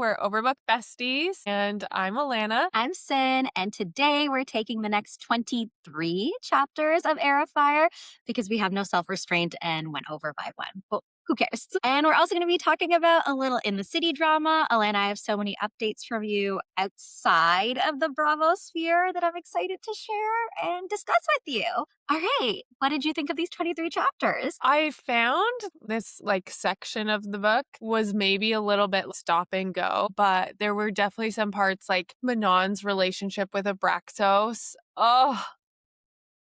We're Overbook Besties, and I'm Alana. I'm Sin, and today we're taking the next 23 chapters of Heir because we have no self-restraint and went over by one. But who cares? And we're also going to be talking about a little in the city drama. Alana, I have so many updates from you outside of the Bravo sphere that I'm excited to share and discuss with you. All right. What did you think of these 23 chapters? I found this section of the book was maybe a little bit stop and go, but there were definitely some parts like Manon's relationship with Abraxos. Oh,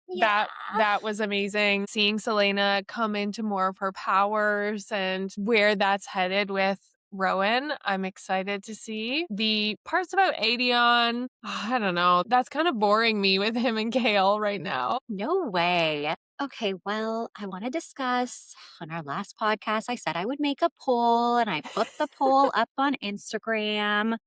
Yeah. that was amazing. Seeing Selena come into more of her powers and where that's headed with Rowan, I'm excited to see. The parts about Aedion, I don't know. That's kind of boring me with him and Kale right now. No way. Okay, well, I want to discuss on our last podcast. I said I would make a poll and I put the poll up on Instagram.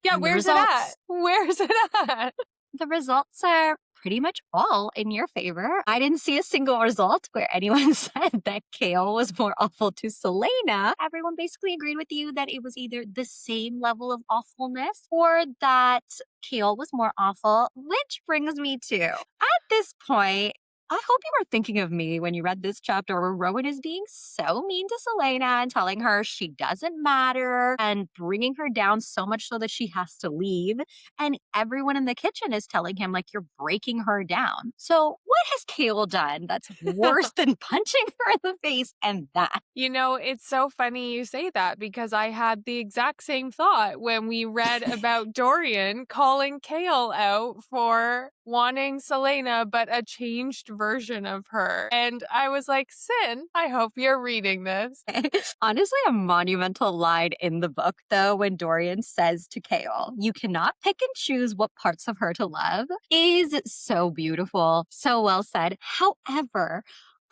Yeah, And the where's it at? results, Where's it at? the results are pretty much all in your favor. I didn't see a single result where anyone said that Kale was more awful to Selena. Everyone basically agreed with you that it was either the same level of awfulness or that Kale was more awful, which brings me to at this point, I hope you were thinking of me when you read this chapter where Rowan is being so mean to Selena and telling her she doesn't matter and bringing her down so much so that she has to leave. And everyone in the kitchen is telling him, like, you're breaking her down. So, what has Kale done that's worse than punching her in the face and that? You know, it's so funny you say that because I had the exact same thought when we read about Dorian calling Kale out for wanting Selena, but a changed version of her. And I was like, Sin, I hope you're reading this. Honestly, a monumental line in the book, though, when Dorian says to Kale, you cannot pick and choose what parts of her to love, is so beautiful. So well said. However,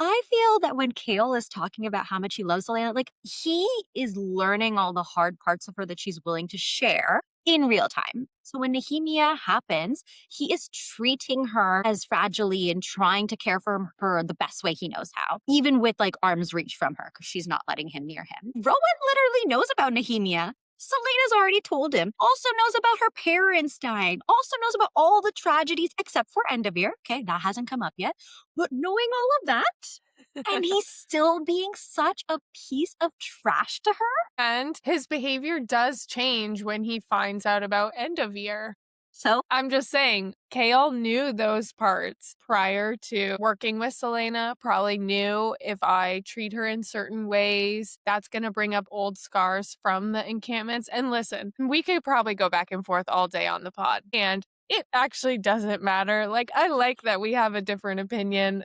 I feel that when Kale is talking about how much he loves Selena, like he is learning all the hard parts of her that she's willing to share in real time. So when Nehemia happens, he is treating her as fragile and trying to care for her the best way he knows how, even with like arm's reach from her because she's not letting him near him. Rowan literally knows about Nehemia. Selena's already told him. Also knows about her parents dying. Also knows about all the tragedies except for Endovir. Okay, that hasn't come up yet. But knowing all of that, and he's still being such a piece of trash to her. And his behavior does change when he finds out about Endovir. So I'm just saying, Kale knew those parts prior to working with Selena, probably knew if I treat her in certain ways, that's going to bring up old scars from the encampments. And listen, we could probably go back and forth all day on the pod. And it actually doesn't matter. Like, I like that we have a different opinion.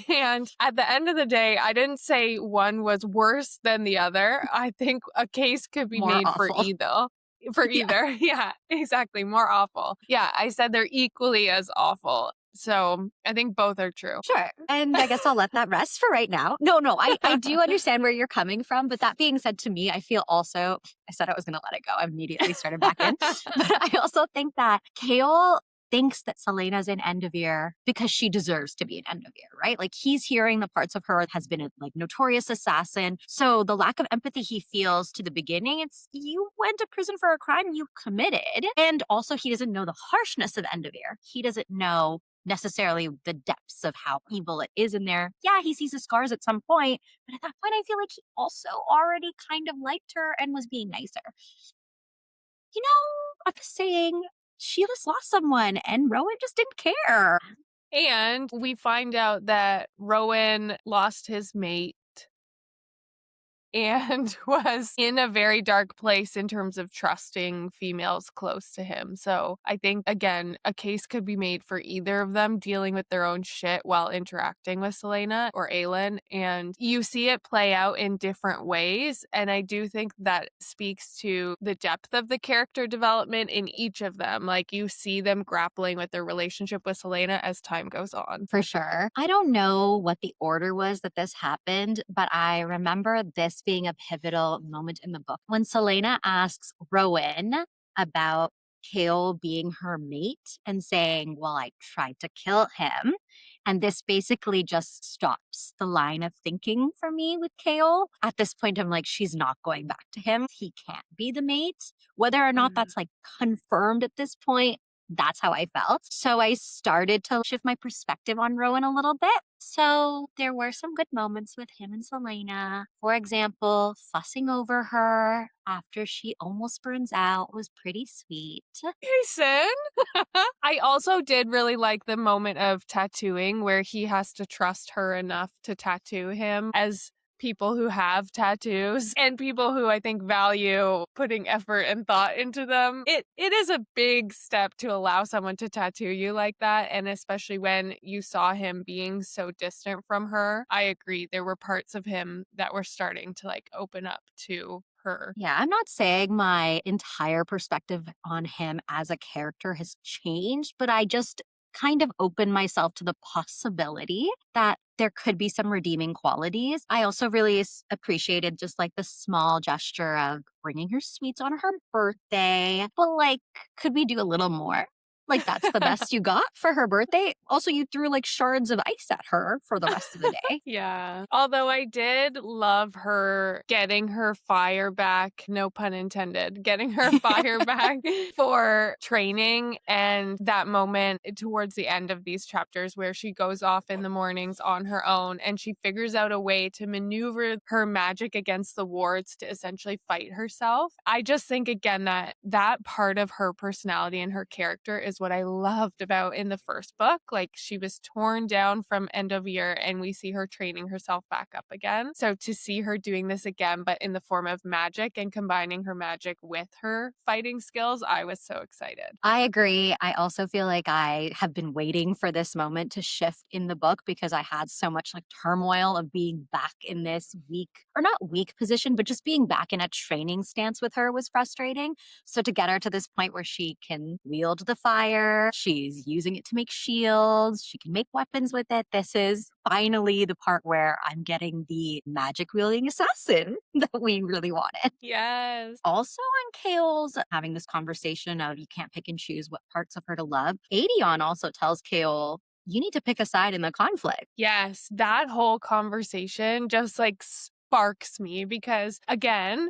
And at the end of the day, I didn't say one was worse than the other. I think a case could be more made awful. for either. For Yeah. either. Yeah, exactly. More awful. Yeah, I said they're equally as awful. So I think both are true. Sure. And I guess I'll let that rest for right now. No, I do understand where you're coming from. But that being said, to me, I feel also, I said I was going to let it go. I immediately started back in. But I also think that Kale thinks that Selena's in Endovir because she deserves to be in Endovir, right? Like he's hearing the parts of her has been a like notorious assassin. So the lack of empathy he feels to the beginning, it's you went to prison for a crime you committed. And also he doesn't know the harshness of Endovir. He doesn't know necessarily the depths of how evil it is in there. Yeah, he sees the scars at some point, but at that point I feel like he also already kind of liked her and was being nicer. You know, I'm just saying, she just lost someone and Rowan just didn't care. And we find out that Rowan lost his mate and was in a very dark place in terms of trusting females close to him. So I think, again, a case could be made for either of them dealing with their own shit while interacting with Selena or Aelin. And you see it play out in different ways. And I do think that speaks to the depth of the character development in each of them. Like you see them grappling with their relationship with Selena as time goes on. For sure. I don't know what the order was that this happened, but I remember this being a pivotal moment in the book when Selena asks Rowan about Kale being her mate and saying, well, I tried to kill him. And this basically just stops the line of thinking for me with Kale. At this point, I'm like, she's not going back to him. He can't be the mate. Whether or not Mhm. that's like confirmed at this point, that's how I felt. So I started to shift my perspective on Rowan a little bit. So there were some good moments with him and Selena. For example, fussing over her after she almost burns out was pretty sweet. Jason. I also did really like the moment of tattooing where he has to trust her enough to tattoo him as people who have tattoos and people who I think value putting effort and thought into them. It is a big step to allow someone to tattoo you like that, and especially when you saw him being so distant from her. I agree there were parts of him that were starting to like open up to her. Yeah, I'm not saying my entire perspective on him as a character has changed, but I just kind of opened myself to the possibility that there could be some redeeming qualities. I also really appreciated just like the small gesture of bringing her sweets on her birthday. But like, could we do a little more? Like, that's the best you got for her birthday. Also, you threw like shards of ice at her for the rest of the day. Yeah. Although I did love her getting her fire back, no pun intended, getting her fire back for training. And that moment towards the end of these chapters where she goes off in the mornings on her own and she figures out a way to maneuver her magic against the wards to essentially fight herself. I just think, again, that that part of her personality and her character is what I loved about in the first book. Like, she was torn down from end of year and we see her training herself back up again. So to see her doing this again, but in the form of magic and combining her magic with her fighting skills, I was so excited. I agree. I also feel like I have been waiting for this moment to shift in the book because I had so much like turmoil of being back in this weak or not weak position, but just being back in a training stance with her was frustrating. So to get her to this point where she can wield the fire, she's using it to make shields, she can make weapons with it. This is finally the part where I'm getting the magic wielding assassin that we really wanted. Yes. Also on Kale's having this conversation of you can't pick and choose what parts of her to love, Adion also tells Kale, you need to pick a side in the conflict. Yes. That whole conversation just like sparks me because, again,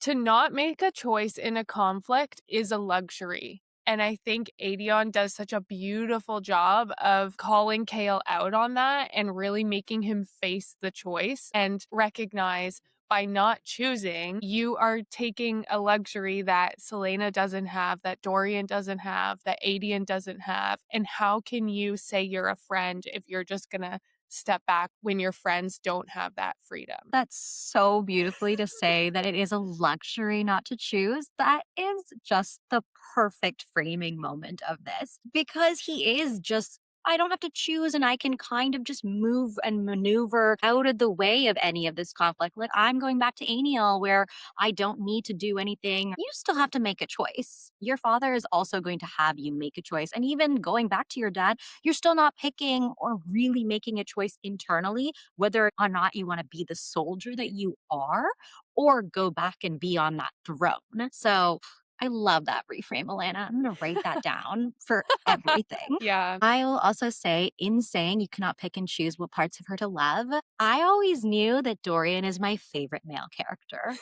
to not make a choice in a conflict is a luxury. And I think Adion does such a beautiful job of calling Kale out on that and really making him face the choice and recognize by not choosing, you are taking a luxury that Selena doesn't have, that Dorian doesn't have, that Adion doesn't have. And how can you say you're a friend if you're just going to step back when your friends don't have that freedom? That's so beautifully to say that it is a luxury not to choose. That is just the perfect framing moment of this because he is just. I don't have to choose and I can kind of just move and maneuver out of the way of any of this conflict. Like I'm going back to Aniel where I don't need to do anything. You still have to make a choice. Your father is also going to have you make a choice. And even going back to your dad, you're still not picking or really making a choice internally whether or not you want to be the soldier that you are or go back and be on that throne. So I love that reframe, Alana. I'm going to write that down for everything. Yeah. I will also say, in saying you cannot pick and choose what parts of her to love, I always knew that Dorian is my favorite male character.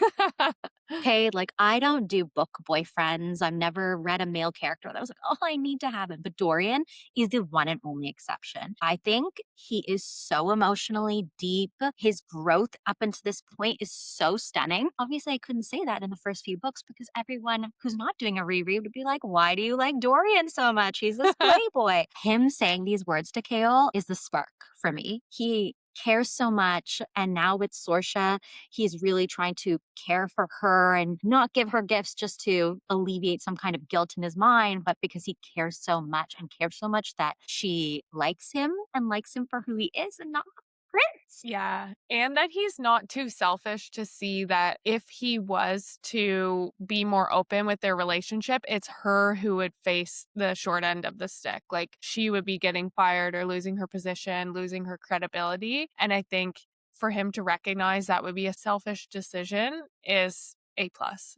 Okay, like I don't do book boyfriends. I've never read a male character that was like, oh, I need to have him. But Dorian is the one and only exception. I think he is so emotionally deep. His growth up until this point is so stunning. Obviously, I couldn't say that in the first few books because everyone who's not doing a reread would be like, why do you like Dorian so much? He's this playboy. Him saying these words to Kale is the spark for me. He cares so much. And now with Sorsha, he's really trying to care for her and not give her gifts just to alleviate some kind of guilt in his mind, but because he cares so much and cares so much that she likes him and likes him for who he is and not a prince. Yeah. And that he's not too selfish to see that if he was to be more open with their relationship, it's her who would face the short end of the stick. Like she would be getting fired or losing her position, losing her credibility. And I think for him to recognize that would be a selfish decision is A plus.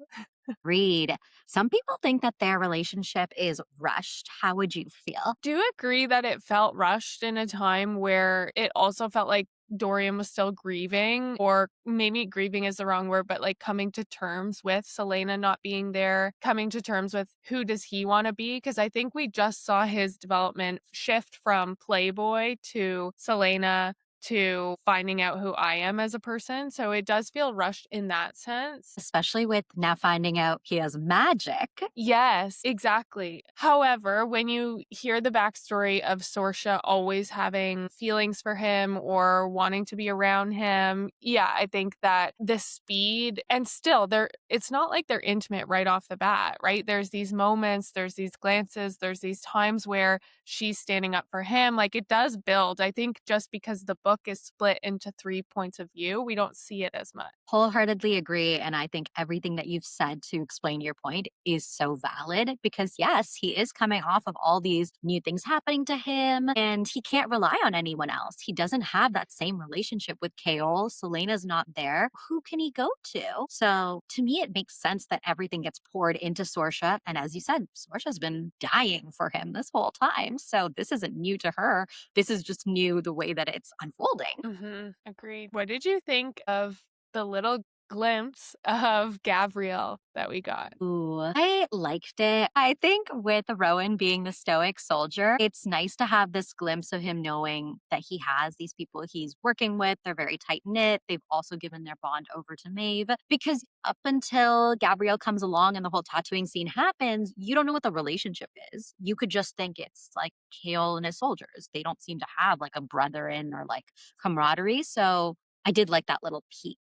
Read. Some people think that their relationship is rushed. How would you feel? Do agree that it felt rushed in a time where it also felt like Dorian was still grieving, or maybe grieving is the wrong word, but like coming to terms with Selena not being there, coming to terms with who does he want to be? Because I think we just saw his development shift from Playboy to Selena to finding out who I am as a person. So it does feel rushed in that sense. Especially with now finding out he has magic. Yes, exactly. However, when you hear the backstory of Sorsha always having feelings for him or wanting to be around him, yeah, I think that the speed and still it's not like they're intimate right off the bat, right? There's these moments, there's these glances, there's these times where she's standing up for him. Like it does build. I think just because the book is split into 3 points of view, we don't see it as much. Wholeheartedly agree. And I think everything that you've said to explain your point is so valid because, yes, he is coming off of all these new things happening to him and he can't rely on anyone else. He doesn't have that same relationship with Kaol. Selena's not there. Who can he go to? So to me, it makes sense that everything gets poured into Sorsha. And as you said, Sorsha's been dying for him this whole time. So this isn't new to her. This is just new the way that it's unfolding. Agreed. What did you think of the little glimpse of Gabrielle that we got? Ooh, I liked it. I think with Rowan being the stoic soldier, it's nice to have this glimpse of him knowing that he has these people he's working with. They're very tight knit. They've also given their bond over to Maeve because up until Gabrielle comes along and the whole tattooing scene happens, you don't know what the relationship is. You could just think it's like Kale and his soldiers. They don't seem to have like a brethren or like camaraderie. So I did like that little peek.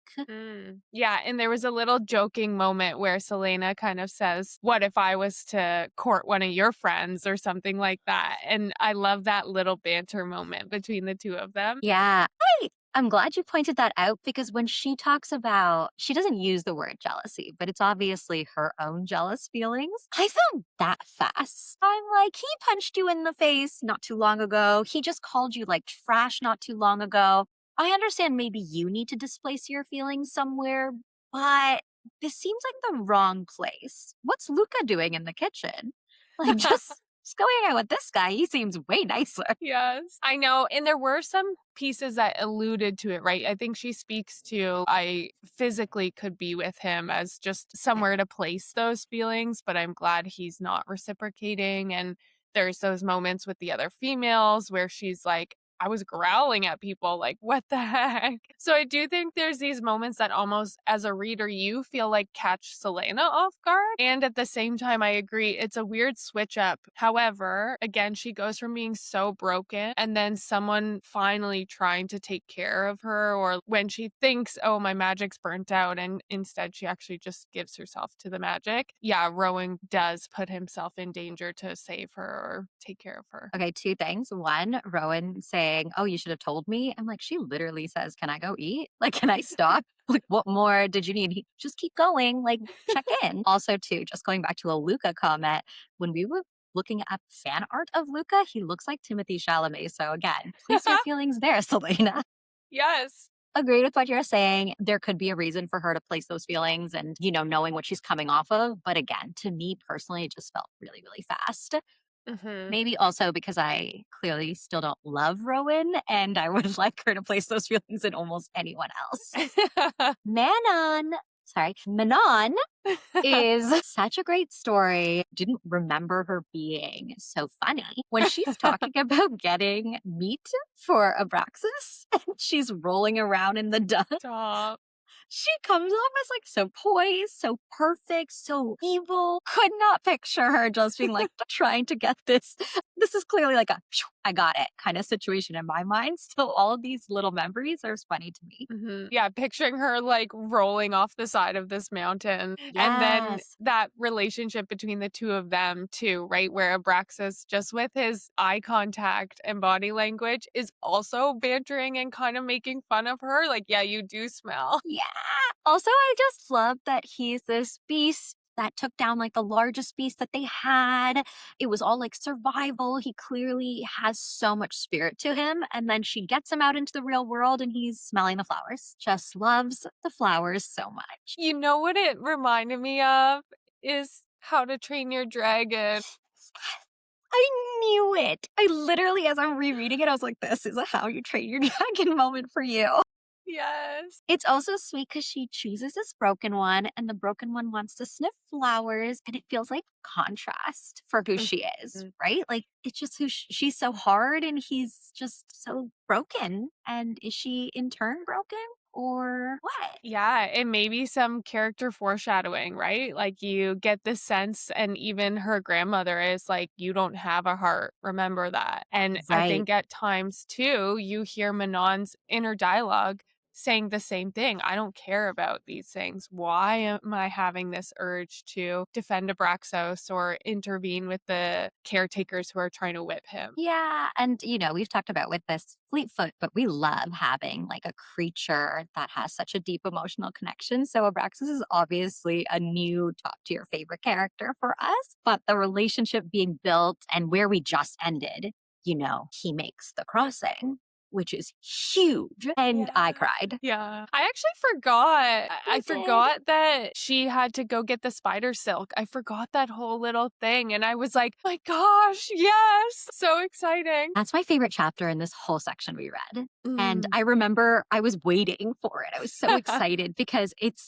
Yeah, and there was a little joking moment where Selena kind of says, "What if I was to court one of your friends?" or something like that. And I love that little banter moment between the two of them. Yeah. I'm glad you pointed that out because when she talks about, she doesn't use the word jealousy, but it's obviously her own jealous feelings. I felt that fast. I'm like, he punched you in the face not too long ago. He just called you like trash not too long ago. I understand maybe you need to displace your feelings somewhere, but this seems like the wrong place. What's Luca doing in the kitchen? Like, just going out with this guy. He seems way nicer. Yes, I know. And there were some pieces that alluded to it, right? I think she speaks to, I physically could be with him as just somewhere to place those feelings, but I'm glad he's not reciprocating. And there's those moments with the other females where she's like, I was growling at people, like, what the heck? So I do think there's these moments that almost, as a reader, you feel like catch Selena off guard. And at the same time, I agree, it's a weird switch up. However, again, she goes from being so broken and then someone finally trying to take care of her, or when she thinks, oh, my magic's burnt out, and instead she actually just gives herself to the magic. Yeah, Rowan does put himself in danger to save her or take care of her. Okay, two things. One, Rowan saying, "Oh, you should have told me." I'm like, she literally says, "Can I go eat? Like, can I stop? Like, what more did you need?" Just keep going. Like, check in. Also, too, just going back to a Luca comment, when we were looking at fan art of Luca, he looks like Timothy Chalamet. So again, place your feelings there, Selena. Yes. Agreed with what you're saying. There could be a reason for her to place those feelings and, knowing what she's coming off of. But again, to me personally, it just felt really, really fast. Hmm. Maybe also because I clearly still don't love Rowan and I would like her to place those feelings in almost anyone else. Manon is such a great story. Didn't remember her being so funny when she's talking about getting meat for Abraxas and she's rolling around in the dust. Stop. She comes off as like so poised, so perfect, so evil. Could not picture her just being like trying to get this. This is clearly like a I got it kind of situation in my mind. So all of these little memories are funny to me. Yeah, picturing her like rolling off the side of this mountain. And then Yes. that relationship between the two of them, too, right? Where Abraxas, just with his eye contact and body language, is also bantering and kind of making fun of her. Like, yeah, you do smell. Yeah. Also, I just love that he's this beast that took down like the largest beast that they had. It was all like survival. He clearly has so much spirit to him. And then she gets him out into the real world and he's smelling the flowers. Just loves the flowers so much. You know what it reminded me of is How to Train Your Dragon. I knew it. I literally, as I'm rereading it, I was like, this is a How You Train Your Dragon moment for you. Yes. It's also sweet because she chooses this broken one, and the broken one wants to sniff flowers, and it feels like contrast for who she is, Mhm. right? Like it's just who she's so hard, and he's just so broken. And is she in turn broken, or what? Yeah, it may be some character foreshadowing, right? Like you get this sense, and even her grandmother is like, you don't have a heart. Remember that. And I Right. think at times too, you hear Manon's inner dialogue saying the same thing. I don't care about these things. Why am I having this urge to defend Abraxos or intervene with the caretakers who are trying to whip him? Yeah, and we've talked about with this Fleetfoot, but we love having like a creature that has such a deep emotional connection. So Abraxas is obviously a new top tier favorite character for us, but the relationship being built and where we just ended, he makes the crossing, which is huge, and I Yeah. cried. Yeah. I actually forgot. I You did. forgot that she had to go get the spider silk. I forgot that whole little thing. And I was like, my gosh, yes. So exciting. That's my favorite chapter in this whole section we read. And Mm. I remember I was waiting for it. I was so excited because it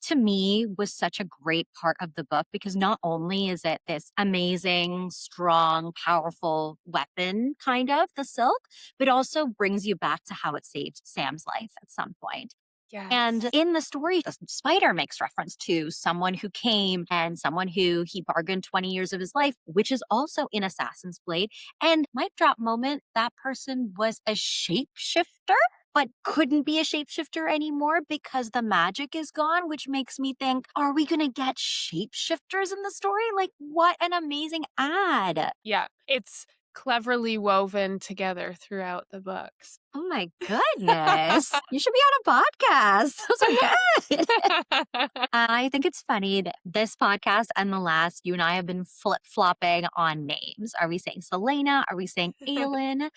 to me was such a great part of the book because not only is it this amazing, strong, powerful weapon kind of the silk, but also brings you back to how it saved Sam's life at some point. And Yes. in the story, the spider makes reference to someone who came and someone who he bargained 20 years of his life, which is also in Assassin's Blade. And mic drop moment, that person was a shapeshifter, but couldn't be a shapeshifter anymore because the magic is gone, which makes me think, are we going to get shapeshifters in the story? Like, what an amazing ad! Yeah. It's cleverly woven together throughout the books. Oh my goodness. You should be on a podcast. Those are good. I think it's funny that this podcast and the last, you and I have been flip flopping on names. Are we saying Selena? Are we saying Aelin?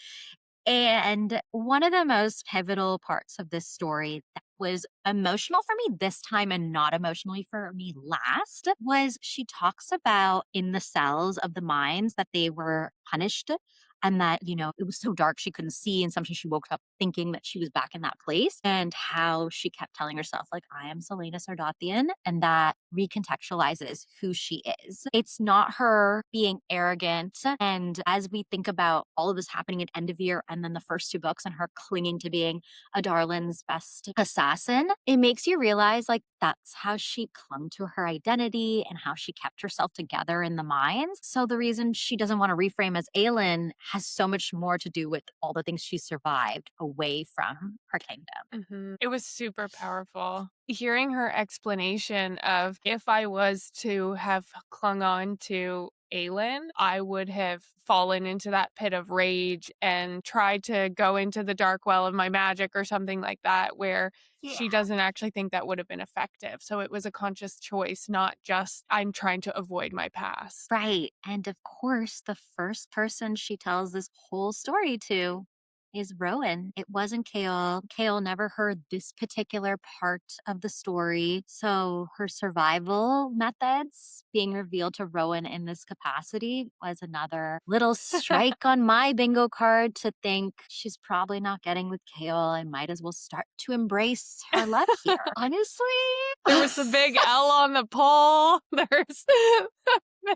And one of the most pivotal parts of this story that was emotional for me this time and not emotionally for me last was she talks about in the cells of the mines that they were punished and that, it was so dark she couldn't see. And sometimes she woke up thinking that she was back in that place and how she kept telling herself, like, I am Selena Sardathian. And that recontextualizes who she is. It's not her being arrogant. And as we think about all of this happening at end of year and then the first two books and her clinging to being a Darlin's best assassin, it makes you realize like that's how she clung to her identity and how she kept herself together in the mines. So the reason she doesn't want to reframe as Aelin has so much more to do with all the things she survived away from her kingdom. It was super powerful. Hearing her explanation of if I was to have clung on to Aelin, I would have fallen into that pit of rage and tried to go into the dark well of my magic or something like that, where she Yeah. doesn't actually think that would have been effective. So it was a conscious choice, not just I'm trying to avoid my past. Right. And of course, the first person she tells this whole story to is Rowan. It wasn't Kale. Kale never heard this particular part of the story. So her survival methods being revealed to Rowan in this capacity was another little strike on my bingo card to think she's probably not getting with Kale. I might as well start to embrace her love here. Honestly. There was the big L on the pole. There's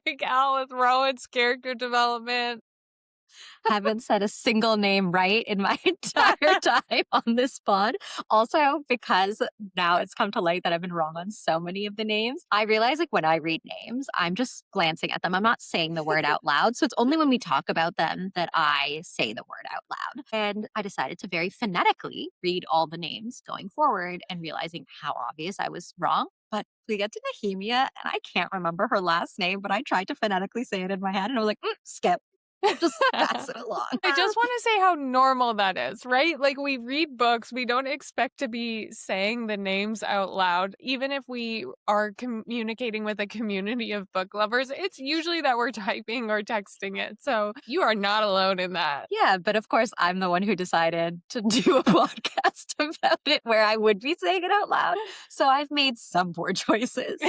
big L with Rowan's character development. Haven't said a single name right in my entire time on this pod. Also, because now it's come to light that I've been wrong on so many of the names, I realize like when I read names, I'm just glancing at them. I'm not saying the word out loud. So it's only when we talk about them that I say the word out loud. And I decided to very phonetically read all the names going forward and realizing how obvious I was wrong. But we get to Nehemia, and I can't remember her last name, but I tried to phonetically say it in my head, and I was like, skip. We'll just pass it along. I just want to say how normal that is, right? Like, we read books, we don't expect to be saying the names out loud. Even if we are communicating with a community of book lovers, it's usually that we're typing or texting it. So you are not alone in that. Yeah, but of course, I'm the one who decided to do a podcast about it where I would be saying it out loud. So I've made some poor choices.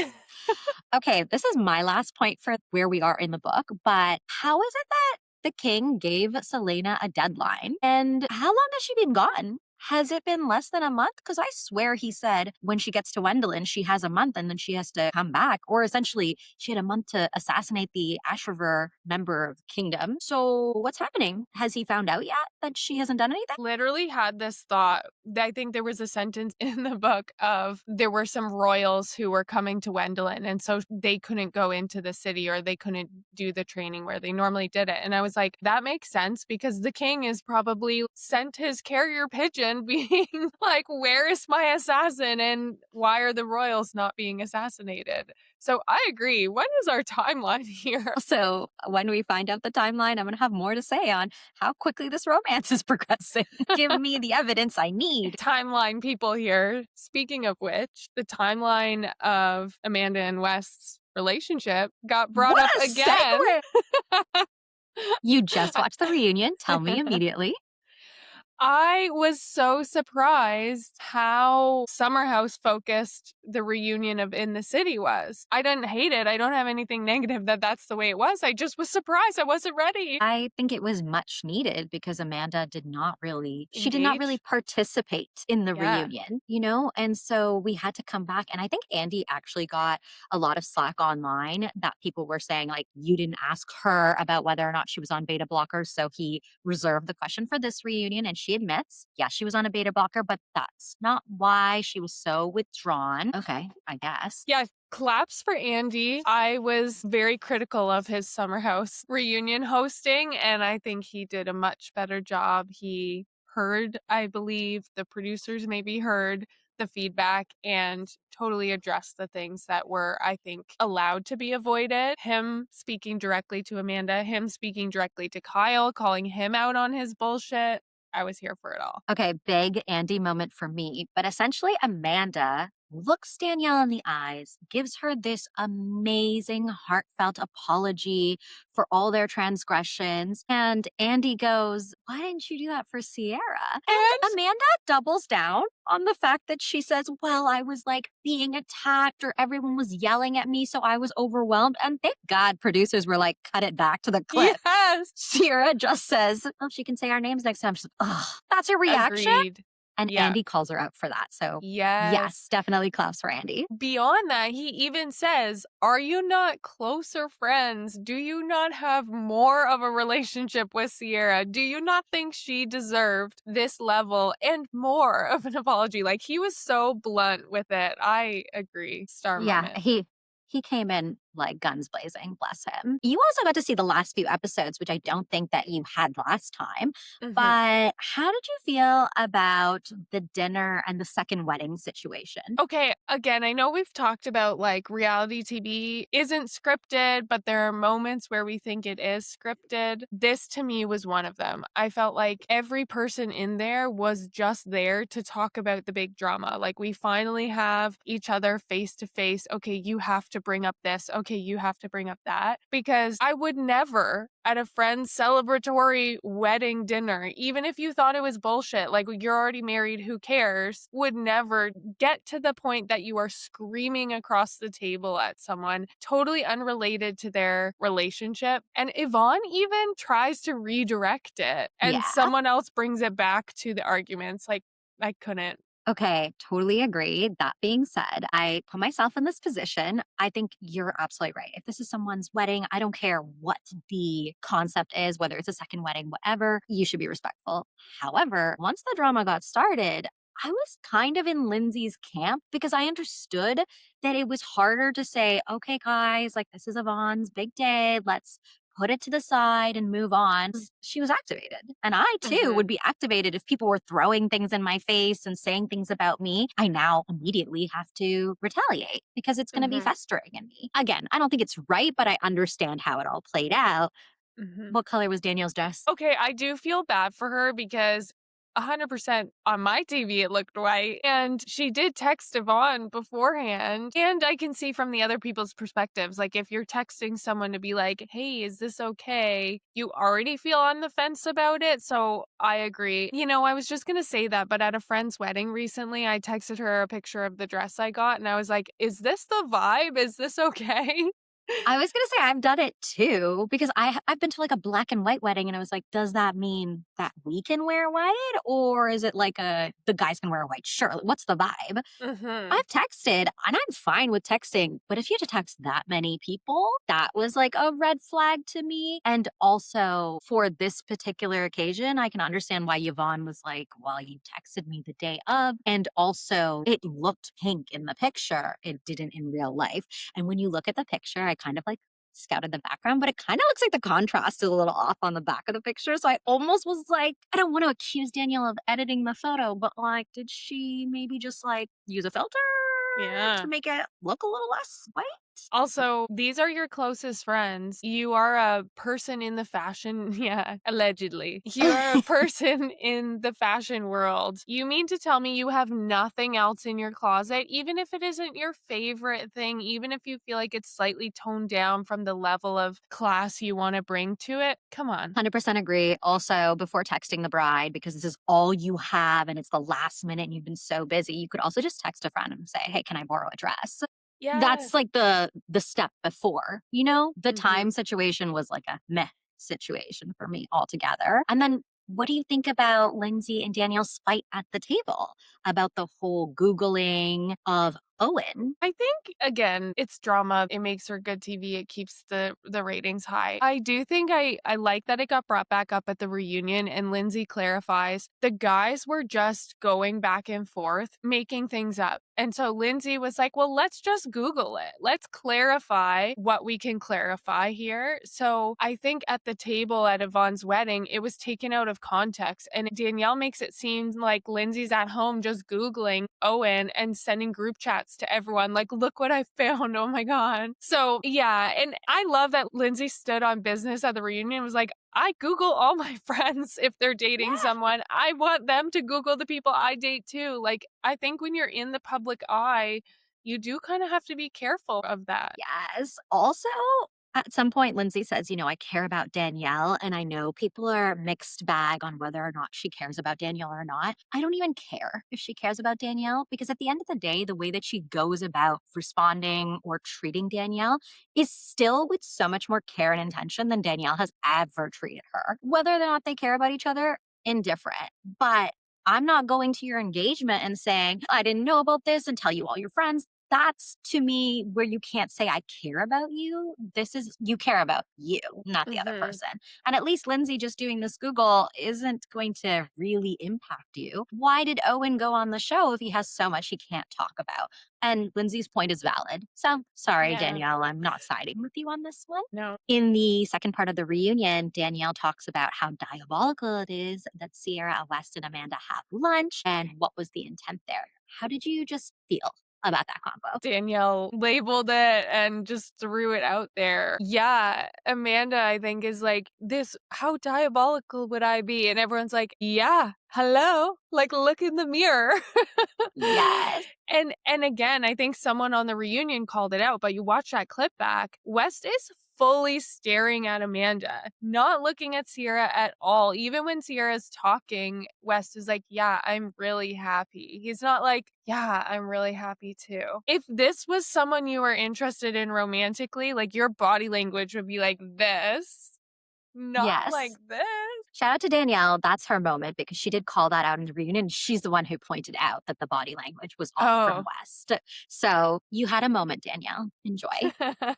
Okay, this is my last point for where we are in the book, but how is it that the king gave Selena a deadline? And how long has she been gone? Has it been less than a month? Because I swear he said when she gets to Wendelin, she has a month and then she has to come back. Or essentially, she had a month to assassinate the Ashriver member of the kingdom. So what's happening? Has he found out yet that she hasn't done anything? Literally had this thought. I think there was a sentence in the book of there were some royals who were coming to Wendelin, and so they couldn't go into the city or they couldn't do the training where they normally did it. And I was like, that makes sense because the king is probably sent his carrier pigeon being like, where is my assassin? And why are the royals not being assassinated? So I agree. What is our timeline here? So when we find out the timeline, I'm going to have more to say on how quickly this romance is progressing. Give me the evidence I need. Timeline people here. Speaking of which, the timeline of Amanda and West's relationship got brought What up a again. segue! You just watched the reunion. Tell me immediately. I was so surprised how Summer House focused the reunion of In the City was. I didn't hate it. I don't have anything negative that that's the way it was. I just was surprised. I wasn't ready. I think it was much needed because Amanda she did not really Engage? participate in the Yeah. reunion, you know? And so we had to come back. And I think Andy actually got a lot of slack online that people were saying, like, you didn't ask her about whether or not she was on beta blockers. So he reserved the question for this reunion. And she admits, yeah, she was on a beta blocker, but that's not why she was so withdrawn. Okay, I guess. Yeah, claps for Andy. I was very critical of his Summer House reunion hosting, and I think he did a much better job. He heard, I believe, the producers maybe heard the feedback and totally addressed the things that were, I think, allowed to be avoided. Him speaking directly to Amanda, him speaking directly to Kyle, calling him out on his bullshit. I was here for it all. Okay, big Andy moment for me. But essentially, Amanda looks Danielle in the eyes, gives her this amazing, heartfelt apology for all their transgressions. And Andy goes, why didn't you do that for Sierra? And And Amanda doubles down on the fact that she says, well, I was like being attacked or everyone was yelling at me, so I was overwhelmed. And thank God producers were like, cut it back to the clip. yes, Sierra just says, oh, she can say our names next time. She's like, oh, that's your reaction? agreed. And Yeah. Andy calls her out for that. So, Yes. yes, definitely claps for Andy. Beyond that, he even says, are you not closer friends? Do you not have more of a relationship with Sierra? Do you not think she deserved this level and more of an apology? Like, he was so blunt with it. I agree. Star Yeah, moment. he came in like guns blazing, bless him. You also got to see the last few episodes, which I don't think that you had last time. Mhm. But how did you feel about the dinner and the second wedding situation? Okay, again, I know we've talked about like reality TV isn't scripted, but there are moments where we think it is scripted. This to me was one of them. I felt like every person in there was just there to talk about the big drama. Like, we finally have each other face to face. Okay, you have to bring up this. Okay, you have to bring up that. Because I would never at a friend's celebratory wedding dinner, even if you thought it was bullshit, like, you're already married, who cares, would never get to the point that you are screaming across the table at someone totally unrelated to their relationship. And Yvonne even tries to redirect it, and Yeah. someone else brings it back to the arguments. Like, I couldn't. Okay, totally agree. That being said, I put myself in this position. I think you're absolutely right. If this is someone's wedding, I don't care what the concept is, whether it's a second wedding, whatever, you should be respectful. However, once the drama got started, I was kind of in Lindsay's camp because I understood that it was harder to say, okay, guys, like this is Yvonne's big day. Let's put it to the side and move on. She was activated. And I too would be activated if people were throwing things in my face and saying things about me. I now immediately have to retaliate because it's going to be Mhm. festering in me. Again, I don't think it's right, but I understand how it all played out. Mhm. What color was Danielle's dress? Okay, I do feel bad for her because 100% on my TV it looked white, and she did text Yvonne beforehand, and I can see from the other people's perspectives, like, if you're texting someone to be like, "Hey, is this okay?" You already feel on the fence about it, so I agree. You know, I was just gonna say that, but at a friend's wedding recently, I texted her a picture of the dress I got, and I was like, "Is this the vibe? Is this okay?" I was gonna say I've done it too because I've been to like a black and white wedding and I was like, does that mean that we can wear white or is it like a the guys can wear a white shirt? Like, what's the vibe? Mhm. I've texted and I'm fine with texting, but if you had to text that many people, that was like a red flag to me. And also for this particular occasion, I can understand why Yvonne was like, well, you texted me the day of. And also, it looked pink in the picture. It didn't in real life. And when you look at the picture, I kind of like scouted the background, but it kind of looks like the contrast is a little off on the back of the picture. So I almost was like, I don't want to accuse Danielle of editing the photo, but like, did she maybe just like use a filter to Yeah. make it look a little less white? Also, these are your closest friends. You are a person in the fashion yeah, allegedly. You are a person in the fashion world. You mean to tell me you have nothing else in your closet, even if it isn't your favorite thing, even if you feel like it's slightly toned down from the level of class you wanna bring to it? Come on. 100% agree. Also, before texting the bride, because this is all you have and it's the last minute and you've been so busy, you could also just text a friend and say, "Hey, can I borrow a dress?" Yeah. That's like the step before, you know? The time Mhm. situation was like a meh situation for me altogether. And then what do you think about Lindsay and Danielle's fight at the table about the whole Googling of Owen? I think again, it's drama. It makes for good TV. It keeps the ratings high. I do think I like that it got brought back up at the reunion and Lindsay clarifies the guys were just going back and forth, making things up. And so Lindsay was like, "Well, let's just Google it. Let's clarify what we can clarify here." So I think at the table at Yvonne's wedding, it was taken out of context. And Danielle makes it seem like Lindsay's at home just Googling Owen and sending group chats to everyone, like, look what I found. Oh my God. So yeah. And I love that Lindsay stood on business at the reunion and was like, I Google all my friends if they're dating Yeah. someone. I want them to Google the people I date too. Like, I think when you're in the public eye, you do kind of have to be careful of that. Yes. Also, at some point, Lindsay says, I care about Danielle, and I know people are mixed bag on whether or not she cares about Danielle or not. I don't even care if she cares about Danielle because at the end of the day, the way that she goes about responding or treating Danielle is still with so much more care and intention than Danielle has ever treated her. Whether or not they care about each other, indifferent. But I'm not going to your engagement and saying, I didn't know about this and tell you all your friends. That's to me where you can't say I care about you. This is you care about you, not the other Hmm. person. And at least Lindsay just doing this Google isn't going to really impact you. Why did Owen go on the show if he has so much he can't talk about? And Lindsay's point is valid. So sorry, Yeah. Danielle, I'm not siding with you on this one. No. In the second part of the reunion, Danielle talks about how diabolical it is that Sierra, West, and Amanda have lunch and what was the intent there. How did you just feel about that combo? Danielle labeled it and just threw it out there. Yeah, Amanda, I think, is like, this, how diabolical would I be? And everyone's like, yeah, hello, like, look in the mirror. Yes. And again, I think someone on the reunion called it out, but you watch that clip back, West is fully staring at Amanda, not looking at Sierra at all. Even when Sierra's talking, West is like, yeah, I'm really happy. He's not like, yeah, I'm really happy too. If this was someone you were interested in romantically, like your body language would be like this, not like Yes. this. Shout out to Danielle. That's her moment because she did call that out in the reunion. She's the one who pointed out that the body language was off from Oh. West. So you had a moment, Danielle. Enjoy.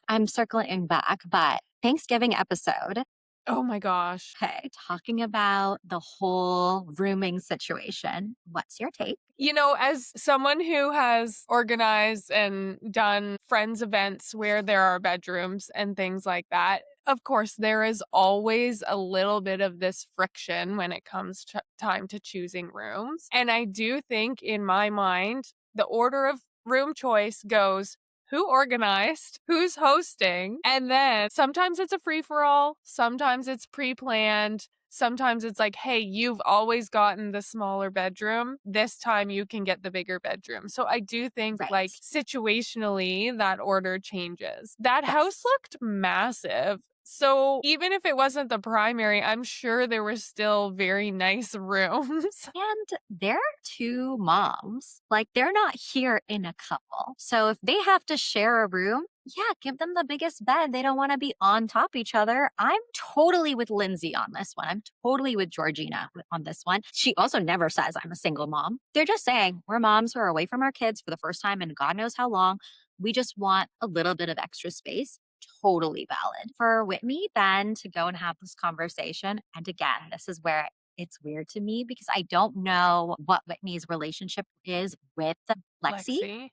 I'm circling back, but Thanksgiving episode. Oh my gosh. Okay, talking about the whole rooming situation. What's your take? You know, as someone who has organized and done friends events where there are bedrooms and things like that, of course, there is always a little bit of this friction when it comes to time to choosing rooms. And I do think in my mind, the order of room choice goes who organized, who's hosting, and then sometimes it's a free for all, sometimes it's pre planned. Sometimes it's like, hey, you've always gotten the smaller bedroom. This time you can get the bigger bedroom. So I do think, like, Right. situationally, that order changes. That house Yes. looked massive. So even if it wasn't the primary, I'm sure there were still very nice rooms. And they're two moms. Like, they're not here in a couple. So if they have to share a room, yeah, give them the biggest bed. They don't want to be on top each other. I'm totally with Lindsay on this one. I'm totally with Georgina on this one. She also never says I'm a single mom. They're just saying we're moms who are away from our kids for the first time in God knows how long. We just want a little bit of extra space. Totally valid for Whitney then to go and have this conversation. And again, this is where it's weird to me because I don't know what Whitney's relationship is with Lexi. Lexi.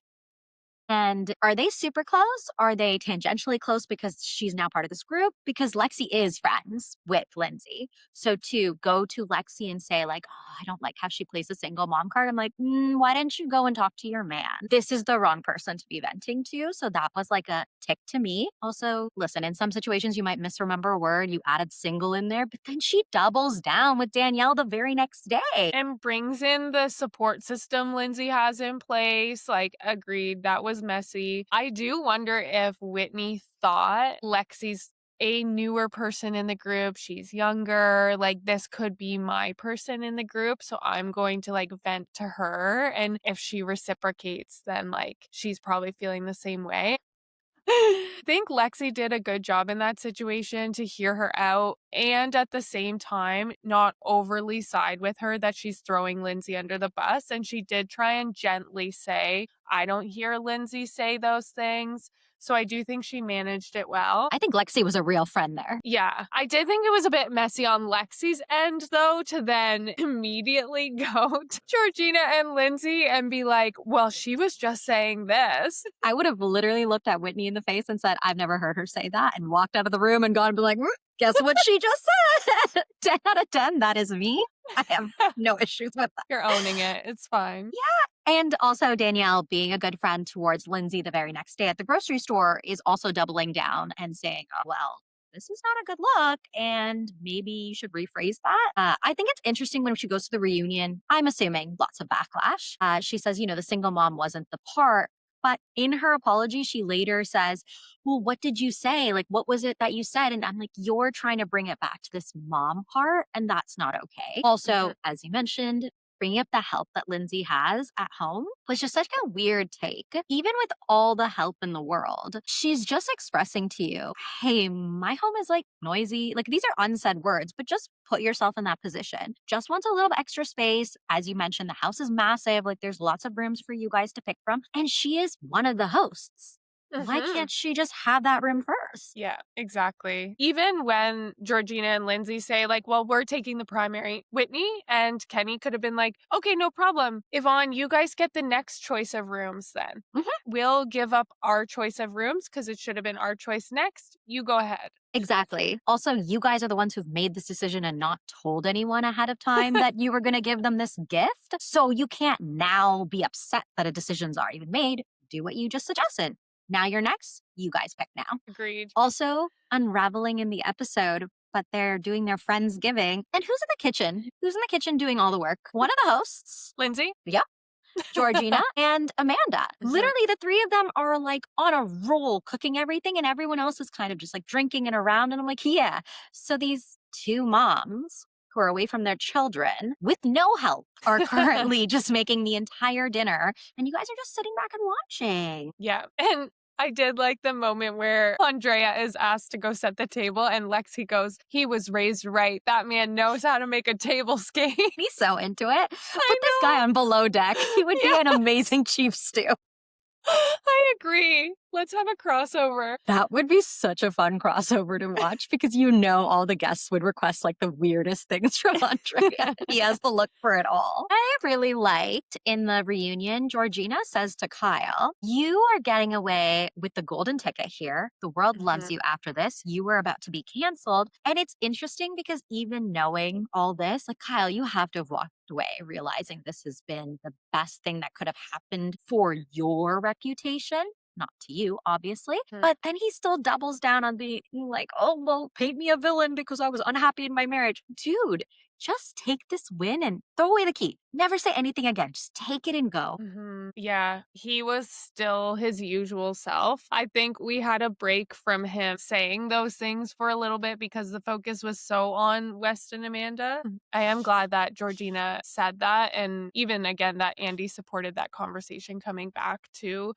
And are they super close? Are they tangentially close because she's now part of this group? Because Lexi is friends with Lindsay. So to go to Lexi and say, like, oh, I don't like how she plays the single mom card. I'm like, why didn't you go and talk to your man? This is the wrong person to be venting to. So that was like a tick to me. Also, listen, in some situations you might misremember a word. You added single in there, but then she doubles down with Danielle the very next day. And brings in the support system Lindsay has in place. Like, agreed, that was messy. I do wonder if Whitney thought Lexi's a newer person in the group. She's younger. Like, this could be my person in the group. So I'm going to like vent to her. And if she reciprocates, then like she's probably feeling the same way. I think Lexi did a good job in that situation to hear her out and at the same time not overly side with her that she's throwing Lindsay under the bus. And she did try and gently say, I don't hear Lindsay say those things. So I do think she managed it well. I think Lexi was a real friend there. Yeah, I did think it was a bit messy on Lexi's end, though, to then immediately go to Georgina and Lindsay and be like, well, she was just saying this. I would have literally looked at Whitney in the face and said, I've never heard her say that, and walked out of the room and gone and be like, guess what she just said? 10 out of 10, that is me. I have no issues with that. You're owning it. It's fine. And also, Danielle being a good friend towards Lindsay the very next day at the grocery store is also doubling down and saying, oh, well, this is not a good look. And maybe you should rephrase that. I think it's interesting when she goes to the reunion. I'm assuming lots of backlash. She says, the single mom wasn't the part. But in her apology, she later says, well, what did you say? Like, what was it that you said? And I'm like, you're trying to bring it back to this mom part, and that's not okay. Also, as you mentioned, bringing up the help that Lindsay has at home was just such a weird take. Even with all the help in the world, she's just expressing to you, hey, my home is like noisy. Like, these are unsaid words, but just put yourself in that position. Just wants a little extra space. As you mentioned, the house is massive. Like, there's lots of rooms for you guys to pick from. And she is one of the hosts. Why can't she just have that room first? Yeah, exactly. Even when Georgina and Lindsay say, like, well, we're taking the primary, Whitney and Kenny could have been like, okay, no problem. Yvonne, you guys get the next choice of rooms then. We'll give up our choice of rooms because it should have been our choice next. You go ahead. Exactly. Also, you guys are the ones who've made this decision and not told anyone ahead of time that you were going to give them this gift. So you can't now be upset that a decision's already been made. Do what you just suggested. Now you're next. You guys pick now. Agreed. Also, unraveling in the episode, but they're doing their Friendsgiving. And who's in the kitchen? Who's in the kitchen doing all the work? One of the hosts. Lindsay? Yep. Georgina and Amanda. Literally, the three of them are like on a roll cooking everything, and everyone else is kind of just like drinking it around. And I'm like, yeah. So these two moms who are away from their children with no help are currently just making the entire dinner. And you guys are just sitting back and watching. Yeah. And I did like the moment where Andrea is asked to go set the table and Lexi goes, he was raised right. That man knows how to make a table scape. He's so into it. Put this guy on below deck. He would be an amazing chief stew. I agree. Let's have a crossover. That would be such a fun crossover to watch because all the guests would request like the weirdest things from Andrea. He has the look for it all. I really liked in the reunion, Georgina says to Kyle, you are getting away with the golden ticket here. The world loves you after this. You were about to be canceled. And it's interesting because even knowing all this, like Kyle, you have to have walked away realizing this has been the best thing that could have happened for your reputation. not to you, obviously. Hmm. But then he still doubles down on being like, oh, well, paint me a villain because I was unhappy in my marriage. Dude, just take this win and throw away the key. Never say anything again. Just take it and go. Yeah, he was still his usual self. I think we had a break from him saying those things for a little bit because the focus was so on West and Amanda. I am glad that Georgina said that. And even again, that Andy supported that conversation coming back to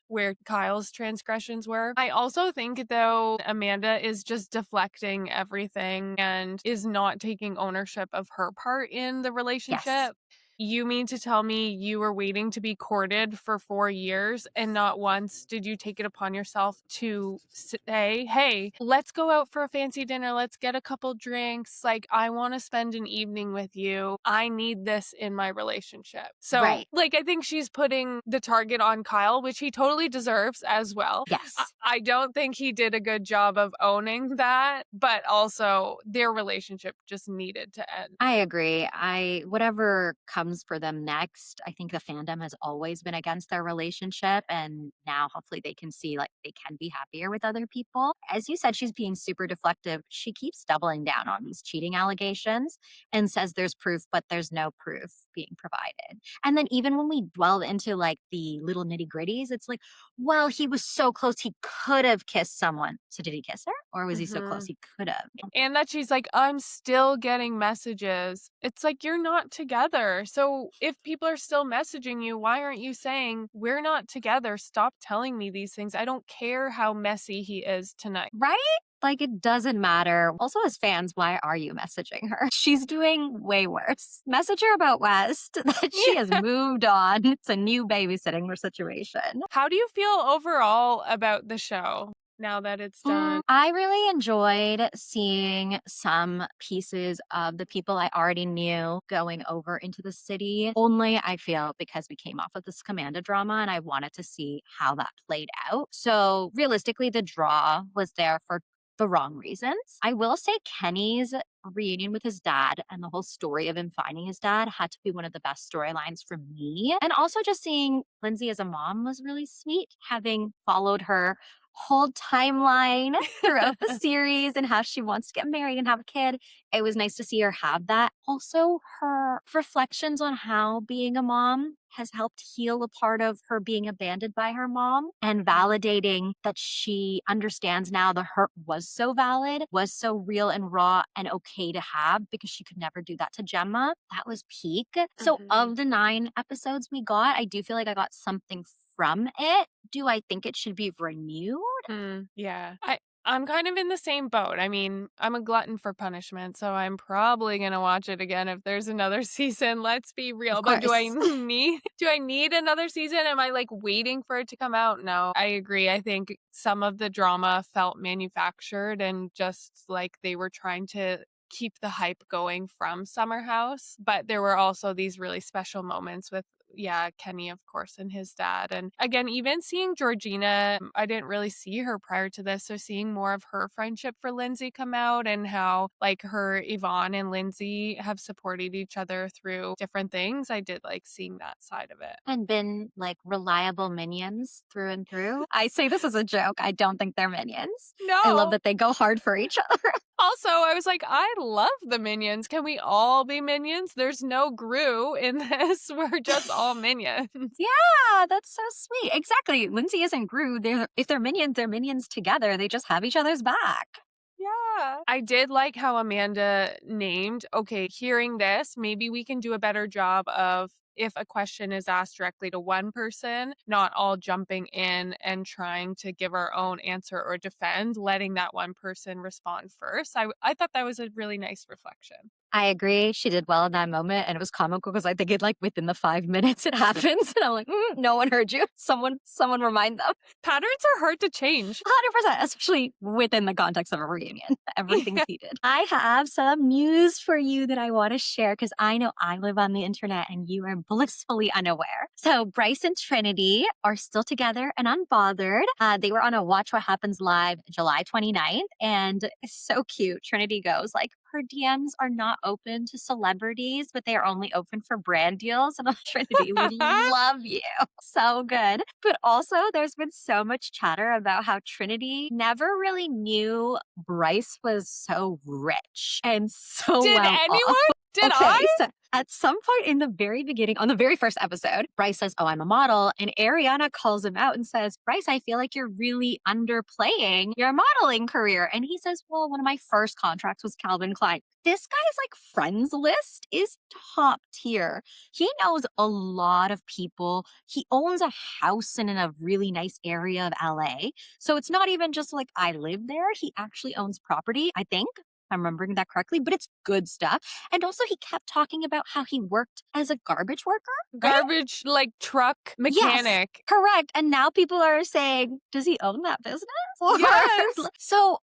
where Kyle's transgressions were. I also think, though, Amanda is just deflecting everything and is not taking ownership of her part in the Yes. relationship. You mean to tell me you were waiting to be courted for 4 years and not once did you take it upon yourself to say, "Hey, let's go out for a fancy dinner. Let's get a couple drinks. Like, I want to spend an evening with you. I need this in my relationship." So, Right. like, I think she's putting the target on Kyle, which he totally deserves as well. Yes. I don't think he did a good job of owning that, but also their relationship just needed to end. I agree. I whatever comes for them next, I think the fandom has always been against their relationship and now hopefully they can see like they can be happier with other people. As you said, she's being super deflective. She keeps doubling down on these cheating allegations and says there's proof, but there's no proof being provided. And then even when we delve into like the little nitty-gritties, it's like, well, he was so close he could have kissed someone. So did he kiss her? Or was he so close Mhm. he could have? And that she's like, "I'm still getting messages." It's like, you're not together. So if people are still messaging you, why aren't you saying, "We're not together. Stop telling me these things. I don't care how messy he is tonight." Right? Like, it doesn't matter. Also, as fans, why are you messaging her? She's doing way worse. Message her about West that she has Yeah. moved on. It's a new babysitting situation. How do you feel overall about the show now that it's done? I really enjoyed seeing some pieces of the people I already knew going over into the city. Only I feel because we came off of this Commanda drama and I wanted to see how that played out. So realistically, the draw was there for the wrong reasons. I will say Kenny's reunion with his dad and the whole story of him finding his dad had to be one of the best storylines for me. And also just seeing Lindsay as a mom was really sweet, having followed her whole timeline throughout the series and how she wants to get married and have a kid. It was nice to see her have that. Also, her reflections on how being a mom has helped heal a part of her being abandoned by her mom and validating that she understands now the hurt was so valid, was so real and raw and okay to have because she could never do that to Gemma. That was peak. So, Mhm. of the 9 episodes we got, I do feel like I got something from it. Do I think it should be renewed? Yeah. I'm kind of in the same boat. I mean, I'm a glutton for punishment, so I'm probably going to watch it again if there's another season. Let's be Of real. But do I course. need another season? Am I like waiting for it to come out? No. I agree. I think some of the drama felt manufactured and just like they were trying to keep the hype going from Summer House, but there were also these really special moments with Kenny, of course, and his dad. And again, even seeing Georgina, I didn't really see her prior to this. So seeing more of her friendship for Lindsay come out and how like her Yvonne and Lindsay have supported each other through different things. I did like seeing that side of it. And been like reliable minions through and through. I say this as a joke. I don't think they're minions. I love No. that they go hard for each other. Also, I was like, I love the minions. Can we all be minions? There's no Gru in this. We're just all minions. Yeah, that's so sweet. Exactly. Lindsay isn't Gru. If they're minions together. They just have each other's back. Yeah. I did like how Amanda named, okay, hearing this, maybe we can do a better job of if a question is asked directly to one person, not all jumping in and trying to give our own answer or defend, letting that one person respond first. I thought that was a really nice reflection. I agree. She did well in that moment. And it was comical because I think it like within the 5 minutes it happens. And I'm like, no one heard you. Someone remind them. Patterns are hard to change. 100%, especially within the context of a reunion. Everything's Yeah. heated. I have some news for you that I want to share because I know I live on the internet and you are blissfully unaware. So, Bryce and Trinity are still together and unbothered. They were on a Watch What Happens Live July 29th, and it's so cute. Trinity goes like, her DMs are not open to celebrities, but they are only open for brand deals. And I'm Trinity, we love you. So good. But also, there's been so much chatter about how Trinity never really knew Bryce was so rich and so Did well off. anyone? Did I? Okay, so at some point in the very beginning, on the very first episode, Bryce says, "Oh, I'm a model." And Ariana calls him out and says, "Bryce, I feel like you're really underplaying your modeling career." And he says, "Well, one of my first contracts was Calvin Klein." This guy's like friends list is top tier. He knows a lot of people. He owns a house in a really nice area of LA. So it's not even just like I live there. He actually owns property, I think. I'm remembering that correctly, but it's good stuff. And also, he kept talking about how he worked as a garbage worker, right? Garbage, like, truck Yes, mechanic. correct. And now people are saying, does he own that business? Yes. So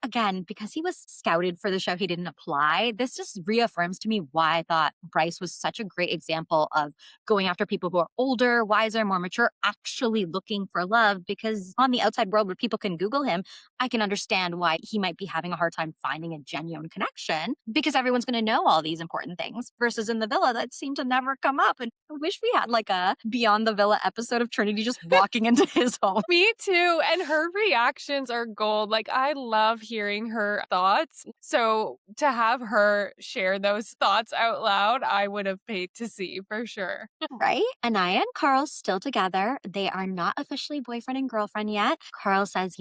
again, because he was scouted for the show, he didn't apply. This just reaffirms to me why I thought Bryce was such a great example of going after people who are older, wiser, more mature, actually looking for love. Because on the outside world where people can Google him, I can understand why he might be having a hard time finding a genuine connection because everyone's going to know all these important things versus in the villa that seemed to never come up. And I wish we had like a Beyond the Villa episode of Trinity just walking into his home. Me too. And her reactions are gold. Like, I love hearing her thoughts. So to have her share those thoughts out loud, I would have paid to see for sure. Right? Anaya and Carl still together. They are not officially boyfriend and girlfriend yet. Carl says,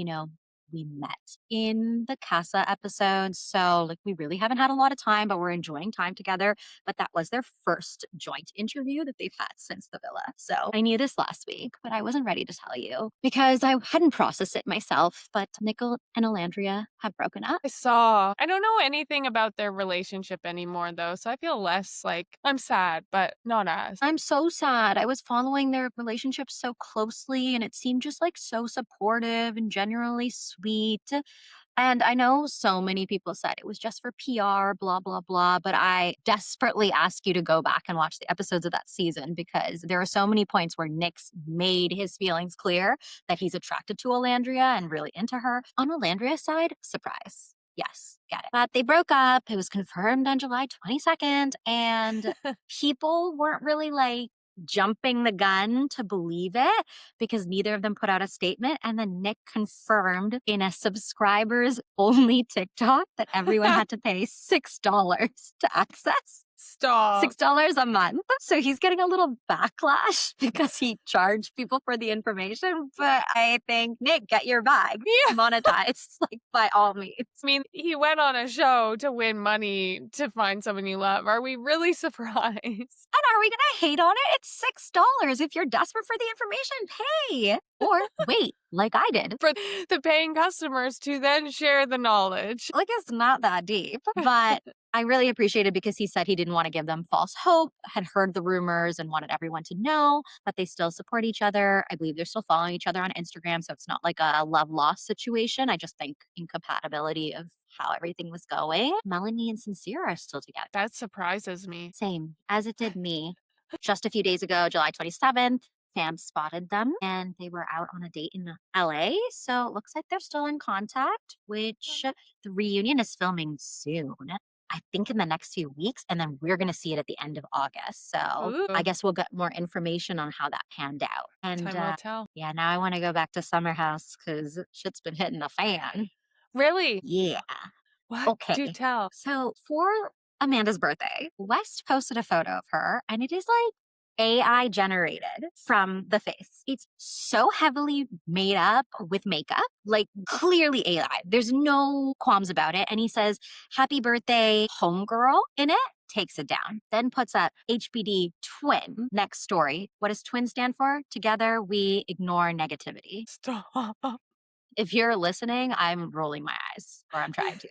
we met in the Casa episode. So, like, we really haven't had a lot of time, but we're enjoying time together. But that was their first joint interview that they've had since the villa. So, I knew this last week, but I wasn't ready to tell you because I hadn't processed it myself. But Nicole and Alandria have broken up. I don't know anything about their relationship anymore, though. So I feel less like I'm sad, but not as. I'm so sad. I was following their relationship so closely and it seemed just like so supportive and genuinely sweet. And I know so many people said it was just for PR, blah, blah, blah. But I desperately ask you to go back and watch the episodes of that season because there are so many points where Nick's made his feelings clear that he's attracted to Alandria and really into her. On Alandria's side, surprise. Yes, get it. But they broke up. It was confirmed on July 22nd. And people weren't really like jumping the gun to believe it because neither of them put out a statement. And then Nick confirmed in a subscribers only TikTok that everyone had to pay $6 to access. Stop. $6 a month. So he's getting a little backlash because he charged people for the information. But I think, Nick, get your bag monetized, like by all means. I mean, he went on a show to win money to find someone you love. Are we really surprised? And are we going to hate on it? It's $6. If you're desperate for the information, pay. Or wait, like I did. For the paying customers to then share the knowledge. Like, it's not that deep. But I really appreciate it because he said he didn't want to give them false hope, had heard the rumors and wanted everyone to know that they still support each other. I believe they're still following each other on Instagram. So it's not like a love loss situation. I just think incompatibility of how everything was going. Melanie and Sincere are still together. That surprises me. Same as it did me. Just a few days ago, July 27th, fans spotted them and they were out on a date in LA. So it looks like they're still in contact, which the reunion is filming soon. I think in the next few weeks, and then we're going to see it at the end of August. So Ooh. I guess we'll get more information on how that panned out. And Time will tell. yeah, now I want to go back to Summer House because shit's been hitting the fan. Really? Yeah. What? Okay. Do tell. So for Amanda's birthday, West posted a photo of her, and it is like AI generated from the face. It's so heavily made up with makeup, like clearly AI. There's no qualms about it. And he says, "Happy birthday, homegirl" in it. Takes it down. Then puts up HBD twin next story. What does twin stand for? Together we ignore negativity. Stop. If you're listening, I'm rolling my eyes, or I'm trying to.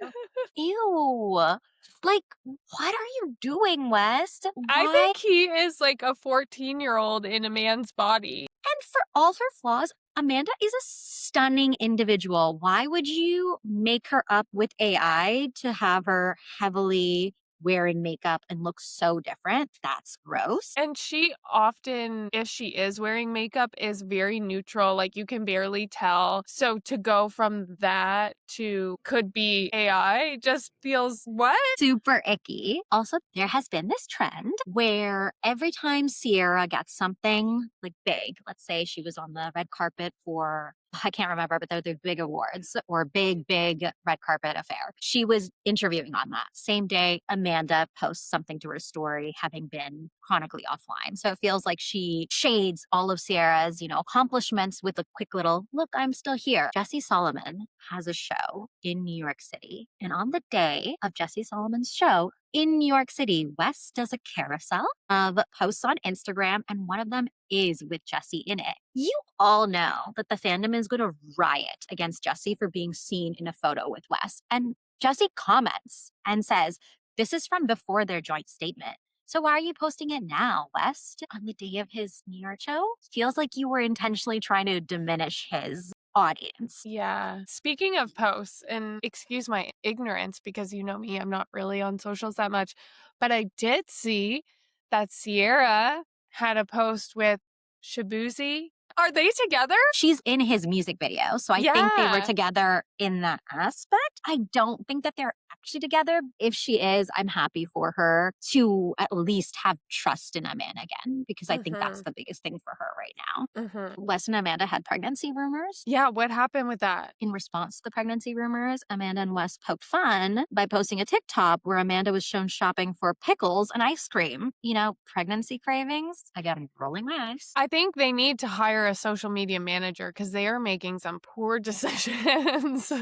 Ew. Like, what are you doing, West? I Why? think he is like a 14-year-old in a man's body. And for all her flaws, Amanda is a stunning individual. Why would you make her up with AI to have her heavily wearing makeup and look so different. That's gross. And she often, if she is wearing makeup, is very neutral. Like you can barely tell. So to go from that to could be AI just feels what? Super icky. Also, there has been this trend where every time Sierra gets something like big, let's say she was on the red carpet for, I can't remember, but they're the big awards or big red carpet affair. She was interviewing on that. Same day, Amanda posts something to her story, having been chronically offline. So it feels like she shades all of Sierra's, accomplishments with a quick little, look, I'm still here. Jesse Solomon has a show in New York City. And on the day of Jesse Solomon's show in New York City, Wes does a carousel of posts on Instagram, and one of them is with Jesse in it. You all know that the fandom is going to riot against Jesse for being seen in a photo with Wes. And Jesse comments and says, this is from before their joint statement. So why are you posting it now, West, on the day of his New York show? Feels like you were intentionally trying to diminish his audience. Yeah. Speaking of posts, and excuse my ignorance because you know me, I'm not really on socials that much, but I did see that Sierra had a post with Shabuzi. Are they together? She's in his music video. So I think they were Yeah. together in that aspect. I don't think that they're actually together. If she is, I'm happy for her to at least have trust in Amanda again, because I think that's the biggest thing for her right now. Wes and Amanda had pregnancy rumors. Yeah, what happened with that? In response to the pregnancy rumors, Amanda and Wes poked fun by posting a TikTok where Amanda was shown shopping for pickles and ice cream. Pregnancy cravings. Again, I'm rolling my eyes. I think they need to hire a social media manager because they are making some poor decisions.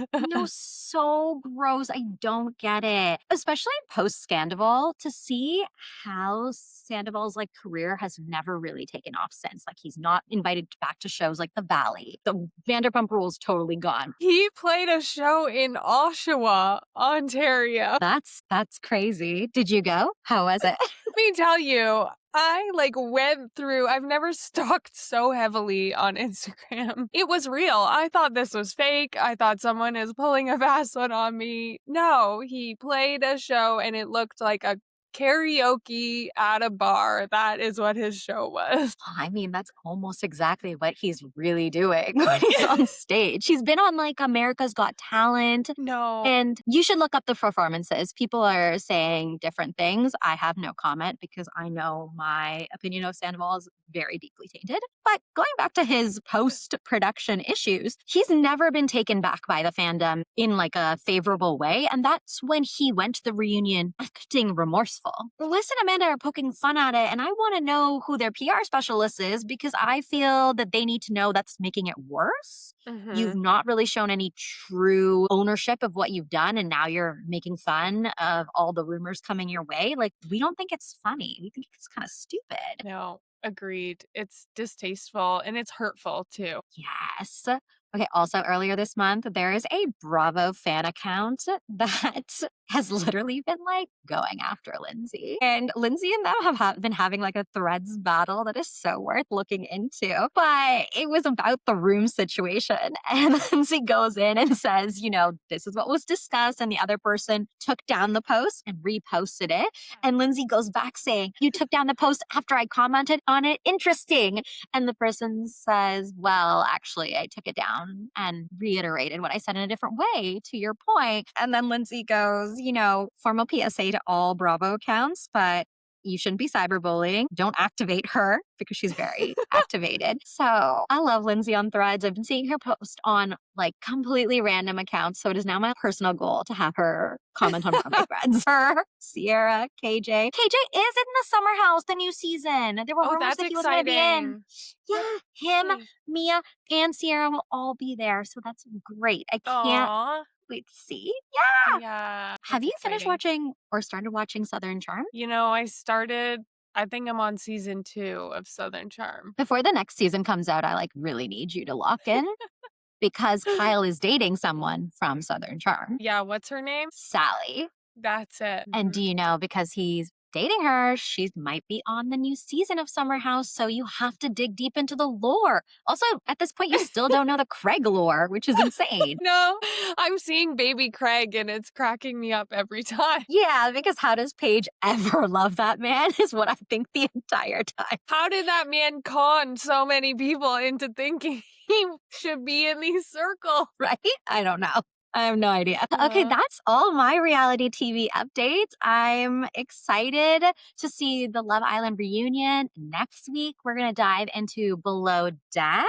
So gross. I don't get it. Especially post Sandoval, to see how Sandoval's career has never really taken off since. He's not invited back to shows like The Valley. The Vanderpump Rule's totally gone. He played a show in Oshawa, Ontario. That's crazy. Did you go? How was it? Let me tell you, I went through, I've never stalked so heavily on Instagram. It was real. I thought this was fake. I thought someone is pulling a fast one on me. No, he played a show and it looked like a karaoke at a bar. That is what his show was. I mean, that's almost exactly what he's really doing when he's on stage. He's been on America's Got Talent. No. And you should look up the performances. People are saying different things. I have no comment because I know my opinion of Sandoval is very deeply tainted. But going back to his post-production issues, he's never been taken back by the fandom in a favorable way. And that's when he went to the reunion acting remorseful. Wes and Amanda are poking fun at it, and I want to know who their PR specialist is because I feel that they need to know that's making it worse. You've not really shown any true ownership of what you've done, and now you're making fun of all the rumors coming your way. We don't think it's funny. We think it's kind of stupid. No, agreed. It's distasteful and it's hurtful too. Yes. Okay, also earlier this month, there is a Bravo fan account that has literally been going after Lindsay. And Lindsay and them have been having a threads battle that is so worth looking into. But it was about the room situation. And Lindsay goes in and says, this is what was discussed. And the other person took down the post and reposted it. And Lindsay goes back saying, you took down the post after I commented on it. Interesting. And the person says, well, actually, I took it down and reiterated what I said in a different way to your point. And then Lindsay goes, formal PSA to all Bravo accounts, but you shouldn't be cyberbullying. Don't activate her because she's very activated. So I love Lindsay on threads. I've been seeing her post on completely random accounts. So it is now my personal goal to have her comment on one of my threads. Her, Sierra, KJ. KJ is in the Summer House, the new season. There were rumors that he was going to be in. Yeah, him, Mia, and Sierra will all be there. So that's great. I can't wait to see. Yeah. Yeah. Have you finished watching or started watching Southern Charm? I started, I think I'm on season 2 of Southern Charm. Before the next season comes out, I really need you to lock in because Kyle is dating someone from Southern Charm. Yeah, what's her name? Sally. That's it. And do you know, because he's dating her, she might be on the new season of Summer House, so you have to dig deep into the lore. Also, at this point, you still don't know the Craig lore, which is insane. No, I'm seeing baby Craig and it's cracking me up every time. Yeah, because how does Paige ever love that man is what I think the entire time. How did that man con so many people into thinking he should be in these circles? Right? I don't know. I have no idea. Okay, Uh, that's all my reality TV updates. I'm excited to see the Love Island reunion. Next week, we're going to dive into Below Deck.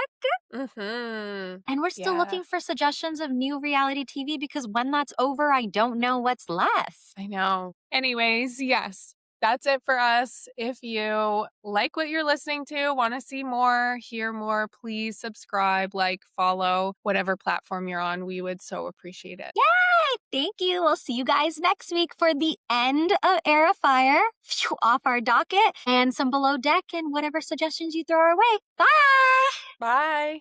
mm-hmm. And we're still Yeah, looking for suggestions of new reality TV because when that's over, I don't know what's left. I know. Anyways, yes, that's it for us. If you like what you're listening to, want to see more, hear more, please subscribe, like, follow, whatever platform you're on. We would so appreciate it. Yay! Thank you. We'll see you guys next week for the end of Air of Fire. Phew, off our docket and some Below Deck and whatever suggestions you throw our way. Bye! Bye.